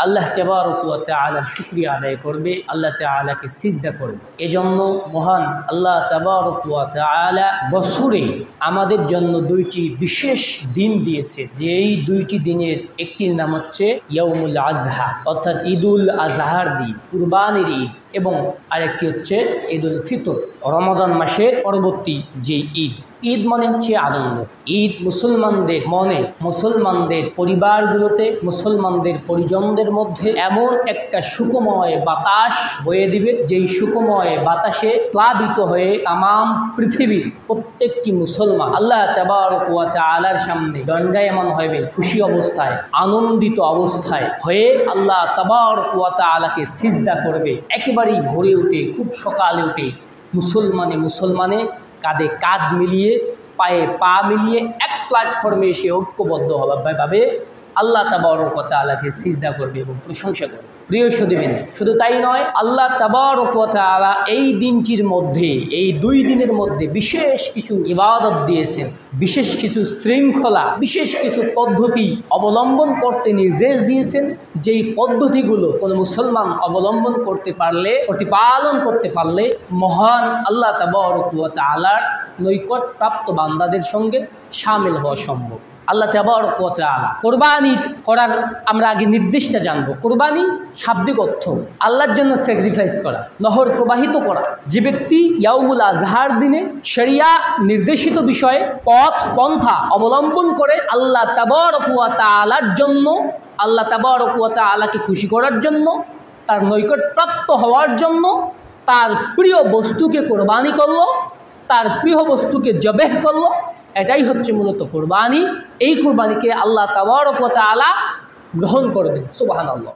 আল্লাহ তাবারক ওয়া তাআলার শুকরিয়া আদায় করবে, আল্লাহ তাআলাকে সিজদা করবে। এজন্য মহান আল্লাহ তাবারক ওয়া তাআলা বছরে আমাদের জন্য দুইটি বিশেষ দিন দিয়েছে, যে এই দুইটি দিনের একটির নাম হচ্ছে ইয়াউমুল আজহা অর্থাৎ ঈদুল আজহার দিন, কুরবানির ঈদ, এবং আরেকটি হচ্ছে ঈদুল ফিতর, রমাদান মাসের পরবর্তী যে ঈদ। ঈদ মানে হচ্ছে আনন্দ। ঈদ মুসলমানদের মনে, মুসলমানদের পরিবারগুলোতে, মুসলমানদের পরিজনদের মধ্যে এমন একটা সুখময় বাতাস বয়ে দিবে, যেই সুখময় বাতাসে প্লাবিত হয়ে তামাম পৃথিবীর প্রত্যেকটি মুসলমান আল্লাহ তাবারক ওয়া তাআলার সামনে দণ্ডায়মান হবে, খুশি অবস্থায়, আনন্দিত অবস্থায় হয়ে আল্লাহ তাবারক ওয়া তাআলাকে সিজদা করবে। একেবারেই ভোরে উঠে, খুব সকালে উঠে মুসলমানে কাঁধে কাঁধ মিলিয়ে, পায়ে পা মিলিয়ে এক প্ল্যাটফর্মে এসে ঐক্যবদ্ধভাবে আল্লাহ তাবারক ওয়া তাআলাকে সিজদা করবে এবং প্রশংসা করবে। প্রিয় সুধীবৃন্দ, শুধু তাই নয়, আল্লাহ তাবারক ওয়া তাআলা এই দিনটির মধ্যে, এই দুই দিনের মধ্যে বিশেষ কিছু ইবাদত দিয়েছেন, বিশেষ কিছু শৃঙ্খলা, বিশেষ কিছু পদ্ধতি অবলম্বন করতে নির্দেশ দিয়েছেন, যেই পদ্ধতিগুলো কোনো মুসলমান অবলম্বন করতে পারলে, প্রতিপালন করতে পারলে মহান আল্লাহ তাবারক ওয়া তাআলার নৈকট প্রাপ্ত বান্দাদের সঙ্গে শামিল হওয়া সম্ভব। আল্লাহ তাবারক ওয়া তাআলা কোরবানি করার আমরা আগে নির্দেশটা জানবো। কোরবানি শাব্দিক অর্থ আল্লাহর জন্য স্যাক্রিফাইস করা, নহর প্রবাহিত করা। যে ব্যক্তি ইয়াউমুল আজহার দিনে শরিয়া নির্দেশিত বিষয়ে পথ পন্থা অবলম্বন করে আল্লাহ তাবারক ওয়া তাআলার জন্য, আল্লাহ তাবারক ওয়া তাআলাকে খুশি করার জন্য, তার নৈকট প্রাপ্ত হওয়ার জন্য তার প্রিয় বস্তুকে কোরবানি করলো, তার প্রিয় বস্তুকে জবেহ করলো, এটাই হচ্ছে মূলত কোরবানি। এই কোরবানিকে আল্লাহ তাবারক ওয়া তাআলা গ্রহণ করবেন। সুবহানাল্লাহ।